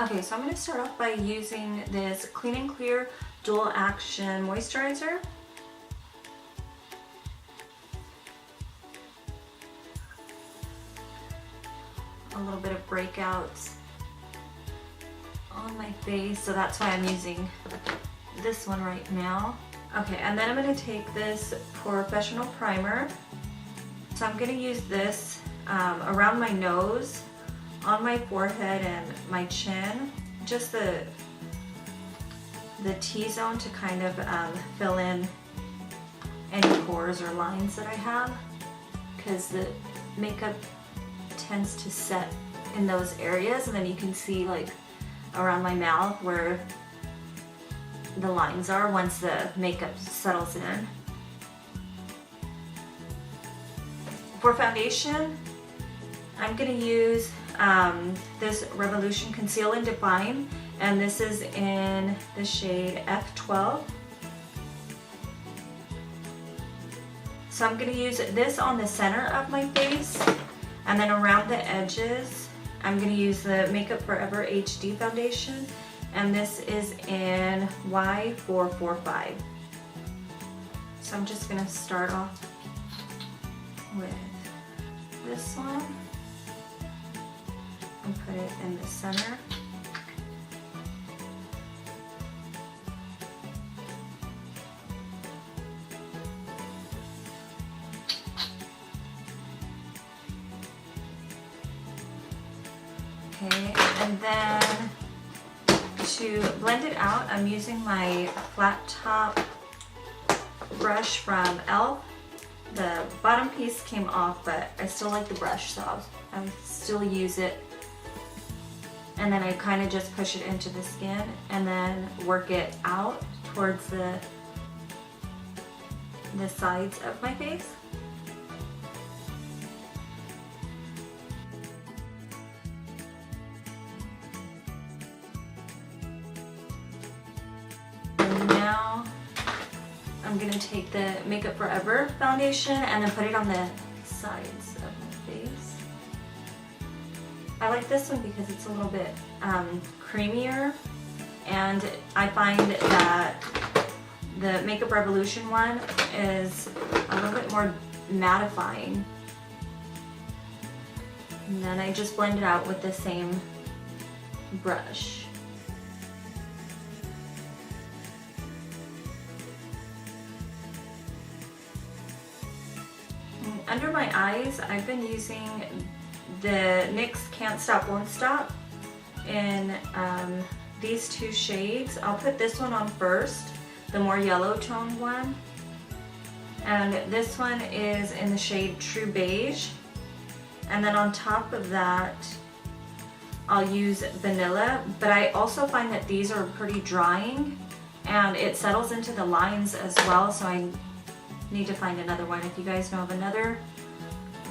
Okay, so I'm going to start off by using this Clean and Clear Dual Action Moisturizer. A little bit of breakouts on my face, so that's why I'm using this one right now. Okay, and then I'm going to take this Professional Primer. So I'm going to use this around my nose, on my forehead and my chin, just the T-zone to kind of fill in any pores or lines that I have, because the makeup tends to set in those areas, and then you can see like around my mouth where the lines are once the makeup settles in. For foundation, I'm going to use this Revolution Conceal and Define, and this is in the shade F12. So I'm going to use this on the center of my face, and then around the edges I'm going to use the Makeup Forever HD foundation, and this is in Y445. So I'm just going to start off with this one and put it in the center. Okay, and then to blend it out, I'm using my flat top brush from e.l.f. The bottom piece came off, but I still like the brush, so I'll still use it. And then I kind of just push it into the skin and then work it out towards the sides of my face. And now I'm going to take the Makeup Forever foundation and then put it on the sides of my face. I like this one because it's a little bit creamier, and I find that the Makeup Revolution one is a little bit more mattifying. And then I just blend it out with the same brush. And under my eyes, I've been using the NYX Can't Stop Won't Stop in these two shades. I'll put this one on first, the more yellow toned one, and this one is in the shade True Beige, and then on top of that I'll use Vanilla. But I also find that these are pretty drying and it settles into the lines as well, so I need to find another one. If you guys know of another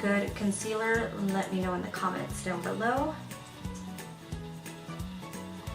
good concealer, let me know in the comments down below.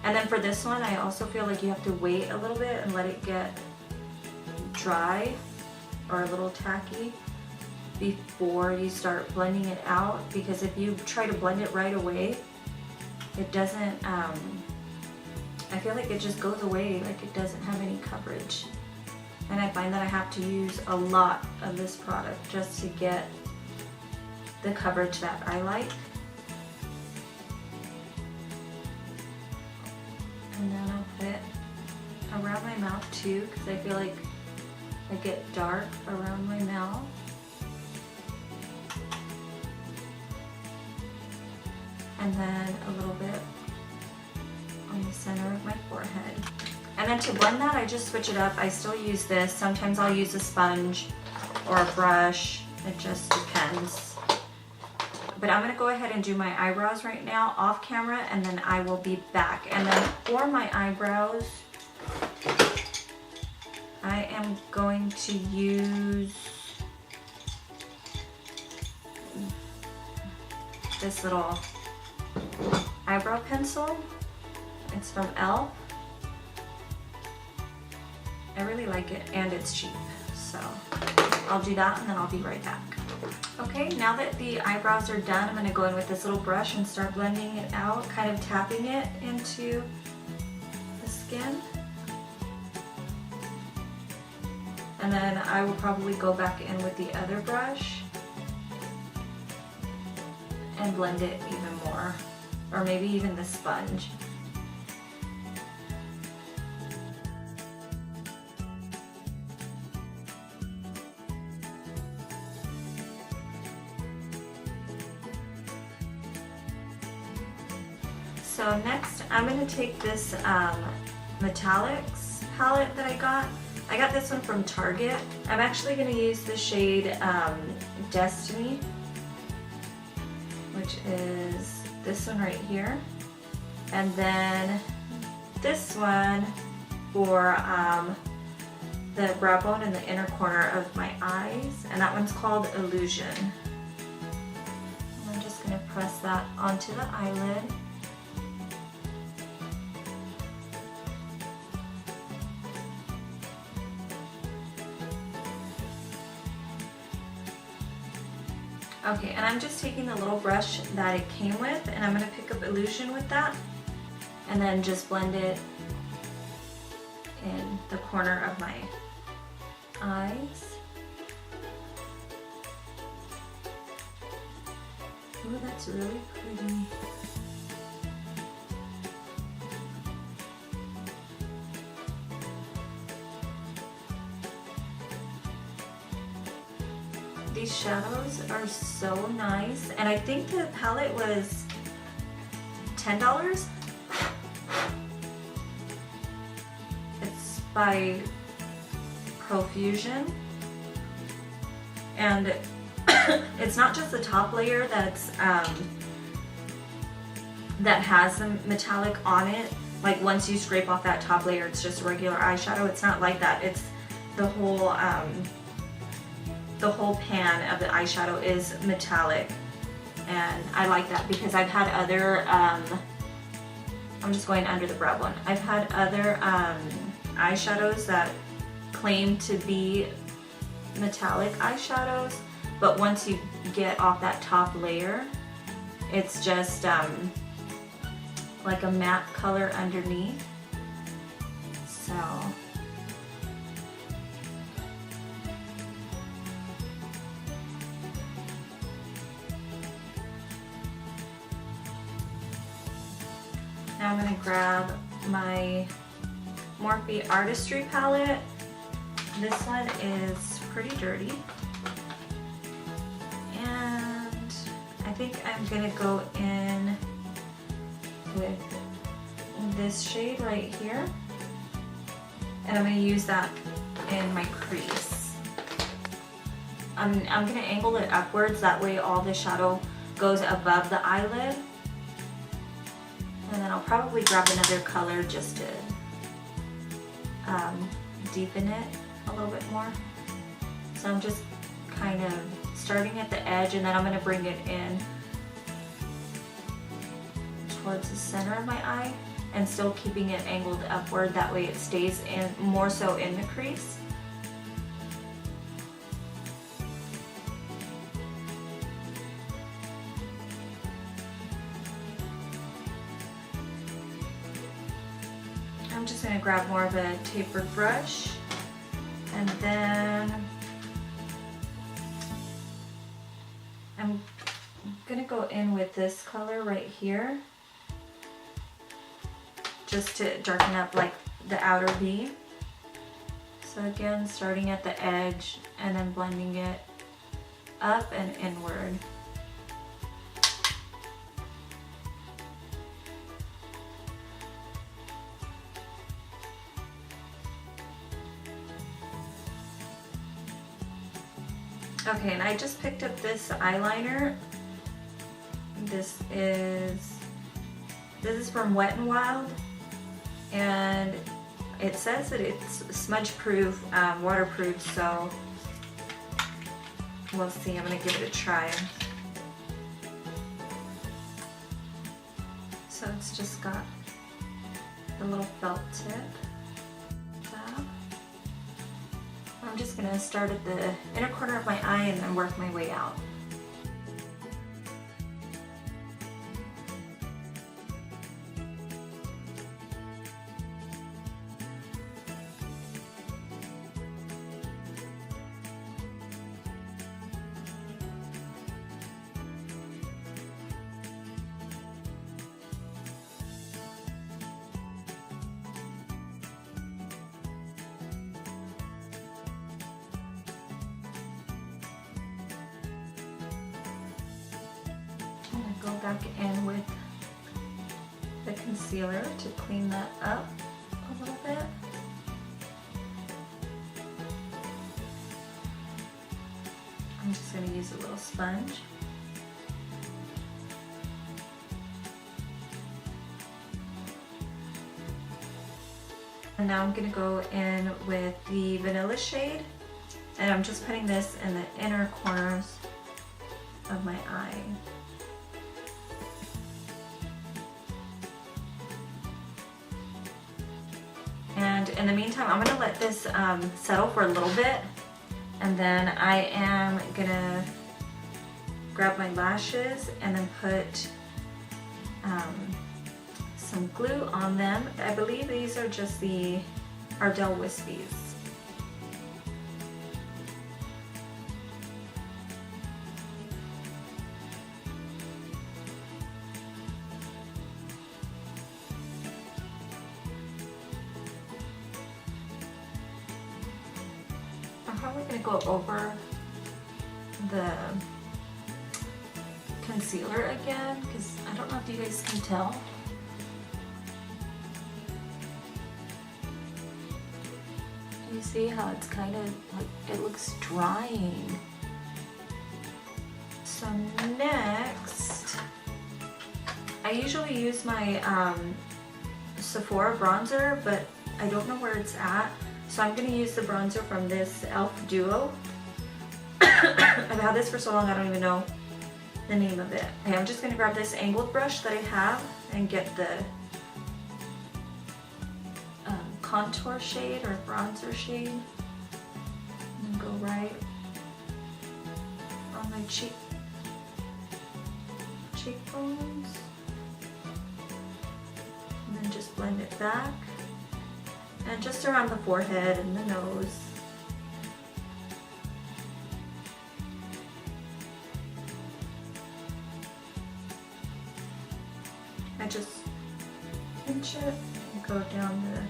And then for this one, I also feel like you have to wait a little bit and let it get dry or a little tacky before you start blending it out, because if you try to blend it right away, it doesn't, I feel like it just goes away, like it doesn't have any coverage. And I find that I have to use a lot of this product just to get the coverage that I like. And then I'll put it around my mouth too, because I feel like I get dark around my mouth. And then a little bit on the center of my forehead. And then to blend that, I just switch it up. I still use this. Sometimes I'll use a sponge or a brush. It just depends. But I'm going to go ahead and do my eyebrows right now off camera, and then I will be back. And then for my eyebrows, I am going to use this little eyebrow pencil. It's from e.l.f. I really like it, and it's cheap, so I'll do that and then I'll be right back. Okay, now that the eyebrows are done, I'm going to go in with this little brush and start blending it out, kind of tapping it into the skin. And then I will probably go back in with the other brush and blend it even more, or maybe even the sponge. So next I'm going to take this Metallics palette that I got. I got this one from Target. I'm actually going to use the shade Destiny, which is this one right here. And then this one for the brow bone in the inner corner of my eyes. And that one's called Illusion. And I'm just going to press that onto the eyelid. Okay, and I'm just taking the little brush that it came with, and I'm going to pick up Illusion with that, and then just blend it in the corner of my eyes. Ooh, that's really pretty. These shadows are so nice, and I think the palette was $10. It's by Profusion, and it's not just the top layer that's that has the metallic on it. Like once you scrape off that top layer, it's just regular eyeshadow. It's not like that. It's the whole pan of the eyeshadow is metallic, and I like that because I've had other, I'm just going under the brow bone. I've had other eyeshadows that claim to be metallic eyeshadows, but once you get off that top layer, it's just like a matte color underneath. So now I'm going to grab my Morphe Artistry palette. This one is pretty dirty. And I think I'm going to go in with this shade right here. And I'm going to use that in my crease. I'm going to angle it upwards, that way all the shadow goes above the eyelid. And then I'll probably grab another color just to deepen it a little bit more. So I'm just kind of starting at the edge, and then I'm going to bring it in towards the center of my eye and still keeping it angled upward. That way it stays in more so in the crease. I'm just going to grab more of a tapered brush, and then I'm going to go in with this color right here just to darken up like the outer V. So again, starting at the edge and then blending it up and inward. Okay, and I just picked up this eyeliner. This is from Wet n Wild, and it says that it's smudge proof, waterproof, so we'll see. I'm gonna give it a try. So it's just got a little felt tip. I'm just gonna start at the inner corner of my eye and then work my way out. I'm gonna go back in with the concealer to clean that up a little bit. I'm just gonna use a little sponge. And now I'm gonna go in with the vanilla shade, and I'm just putting this in the inner corners of my eye. And in the meantime, I'm gonna let this settle for a little bit, and then I am gonna grab my lashes and then put some glue on them. I believe these are just the Ardell Wispies. I'm probably going to go over the concealer again because I don't know if you guys can tell. You see how it's kind of like it looks drying. So next, I usually use my Sephora bronzer, but I don't know where it's at. So I'm gonna use the bronzer from this e.l.f. Duo. I've had this for so long I don't even know the name of it. Okay, I'm just gonna grab this angled brush that I have and get the contour shade or bronzer shade, and then go right on my cheekbones, and then just blend it back, and just around the forehead and the nose. I just pinch it and go down the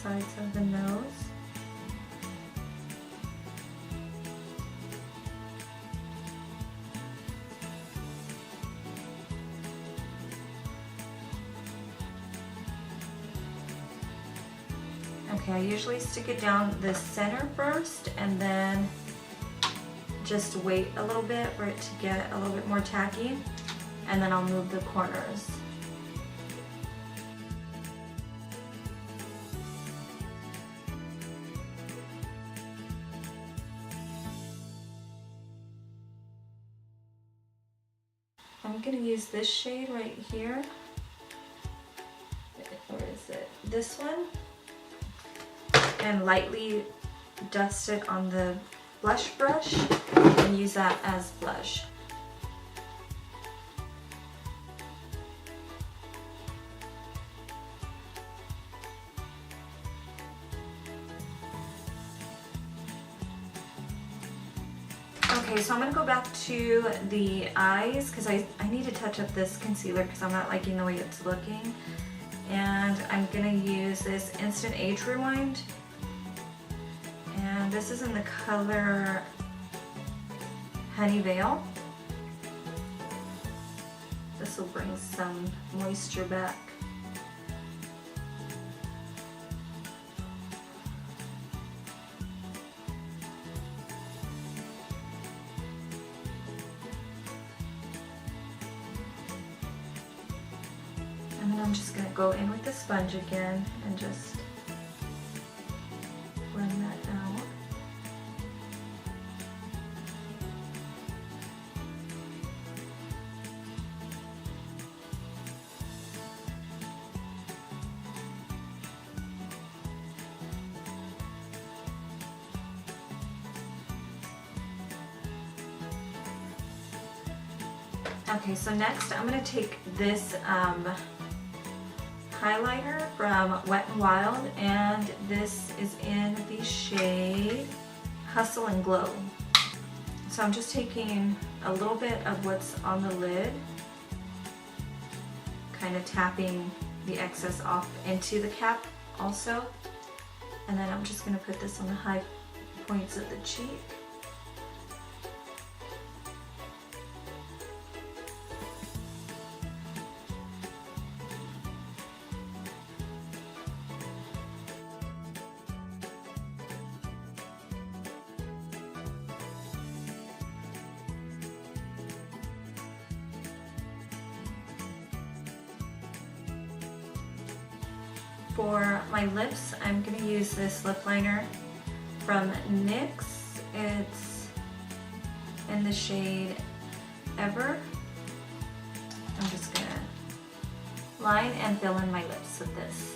sides of the nose. Okay, I usually stick it down the center first and then just wait a little bit for it to get a little bit more tacky, and then I'll move the corners. I'm gonna use this shade right here. Where is it? This one. And lightly dust it on the blush brush and use that as blush. Okay, so I'm going to go back to the eyes because I need to touch up this concealer because I'm not liking the way it's looking. And I'm going to use this Instant Age Rewind. And this is in the color Honey Veil. This will bring some moisture back. And then I'm just going to go in with the sponge again and just blend that out. Okay, so next I'm going to take this highlighter from Wet n Wild, and this is in the shade Hustle and Glow. So I'm just taking a little bit of what's on the lid, kind of tapping the excess off into the cap also, and then I'm just going to put this on the high points of the cheek. For my lips, I'm going to use this lip liner from NYX. It's in the shade Ever. I'm just going to line and fill in my lips with this.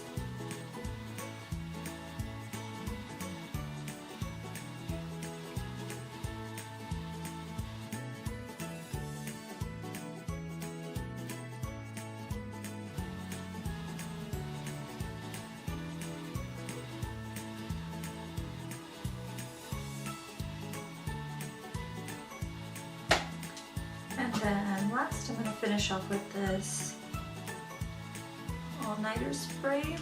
And then last, I'm going to finish off with this all-nighter spray.